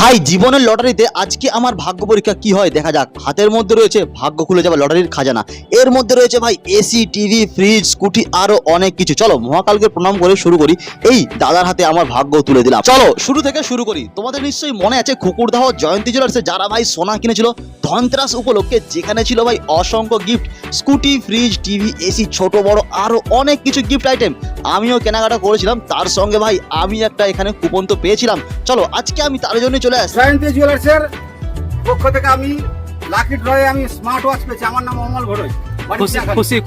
ভাই জীবনের লটারিতে আজকে আমার ভাগ্য পরীক্ষা কি হয় দেখা যাক। হাতের মধ্যে রয়েছে ভাগ্য খুলে যাবে লটারির খাজানা, এর মধ্যে রয়েছে ভাই এসি, টিভি, ফ্রিজ, স্কুটি আরো অনেক কিছু। চলো মহাকালকে প্রণাম করে শুরু করি। এই দাদার হাতে আমার ভাগ্য তুলে দিলাম। চলো শুরু থেকে শুরু করি। তোমাদের নিশ্চয়ই মনে আছে কুকুরদাহ জয়ন্তী জুয়েলার্সে যারা ভাই সোনা কিনেছিল ধনতেরাস উপলক্ষে, যেখানে ছিল ভাই অসংখ্য gift, scooty, fridge, TV, AC, ছোট বড় আরো অনেক কিছু গিফট আইটেম। আমিও কেনাকাটা করেছিলাম, তার সঙ্গে ভাই আমি একটা এখানে কুপন তো পেয়েছিলাম। চলো আজকে আমি তার জন্য চলে আসি। জয়ন্তী জুয়েলার্সের পক্ষ থেকে আমি লাকি ড্রয়ে আমি স্মার্ট ওয়াচ পেয়েছি। আমার নাম অমল ঘোড়ই।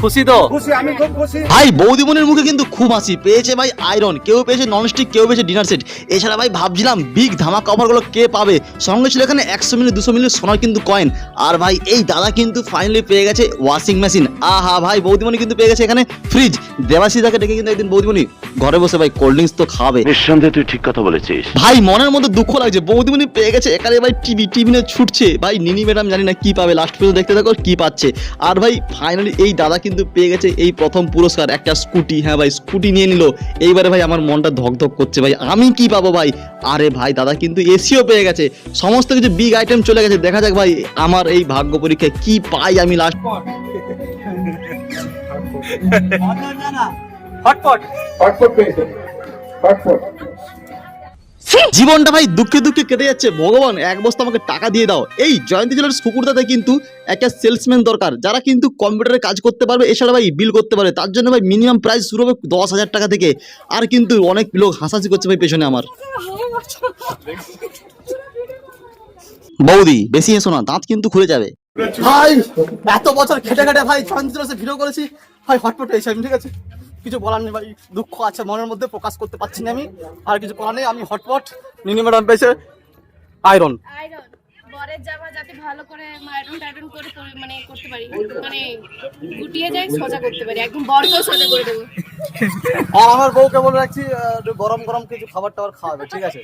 খুশি তো? খুশি, আমি খুব খুশি ভাই বৌদিমণির মুখে কিন্তু খুব হাসি। পেয়েছে ভাই আয়রন, কেউ পেয়েছে ননস্টিক, কেউ পেয়েছে ডিনার সেট। এছাড়া ভাই ভাবছিলাম বিগ ধামাকা অফারগুলো কে পাবে। সঙ্গে ছিল এখানে 100 মিলি 200 মিলি সোনার কিন্তু কয়েন। আর ভাই এই দাদা কিন্তু ফাইনালি পেয়ে গেছে ওয়াশিং মেশিন। আহা ভাই বৌদিমণি কিন্তু পেয়ে গেছে এখানে ফ্রিজ। দেবাশিদাকে ডেকে কিন্তু একদিন বৌদিমণি ঘরে বসে ভাই কোল্ড ড্রিঙ্কস তো খাবে। নিঃসন্দেহে তুই ঠিক কথা বলেছিস ভাই মনের মধ্যে দুঃখ লাগছে, বৌদিমণি পেয়ে গেছে এখানে ভাই টিভি নিয়ে ছুটছে। ভাই নিনি ম্যাডাম জানি না কি পাবে, লাস্ট পর্যন্ত দেখতে থাকো কি পাচ্ছে। আর ভাই ফাইনালি এই দাদা কিন্তু পেয়ে গেছে এই প্রথম পুরস্কার, একটা স্কুটি। হ্যাঁ ভাই স্কুটি নিয়ে নিল। এইবারে ভাই আমার মনটা ধকধক করছে ভাই, আমি কি পাবো ভাই। আরে ভাই দাদা কিন্তু এসিও পেয়ে গেছে, সমস্ত কিছু বিগ আইটেম চলে গেছে। দেখা যাক ভাই আমার এই ভাগ্য পরীক্ষায় কি পাই আমি লাস্ট। জীবনটা ভাই দুঃখে দুঃখে কেটে যাচ্ছে। ভগবান এক বস্তা আমাকে টাকা দিয়ে দাও। এই জয়ন্তী জুয়েলার্স কুকুরদাতে কিন্তু একটা সেলসম্যান দরকার, যারা কিন্তু কম্পিউটারে কাজ করতে পারবে, এছাড়া ভাই বিল করতে পারবে। তার জন্য ভাই মিনিমাম প্রাইস শুরু হবে 10,000 টাকা থেকে। আর কিন্তু অনেক লোক হাসাহাসি করছে ভাই পেছনে আমার। বৌদি বেশি এসো না, দাঁত কিন্তু খুলে যাবে। ভাই এত বছর খেটে খেটে ভাই জয়ন্তী জুয়েলার্সে ভিডিও করেছি ভাই, হটপট হয়েছে আমি, ঠিক আছে কিছু বলার নেই ভাই, দুঃখ আছে মনের মধ্যে, প্রকাশ করতে পারছি না আমি, আর কিছু করার নেই। আমি হটপট, নিনি ম্যাডাম পেয়েছে আয়রন। বরের জামা যাতে ভালো করে আয়রন করে মানে করতে পারি, মানে গুটিয়ে যায় সোজা করতে পারি, একদম বরকেও সোজা করে দেবো। আর আমার বউকে বলে রাখছি গরম গরম কিছু খাবার টাবার খাওয়াবে, ঠিক আছে।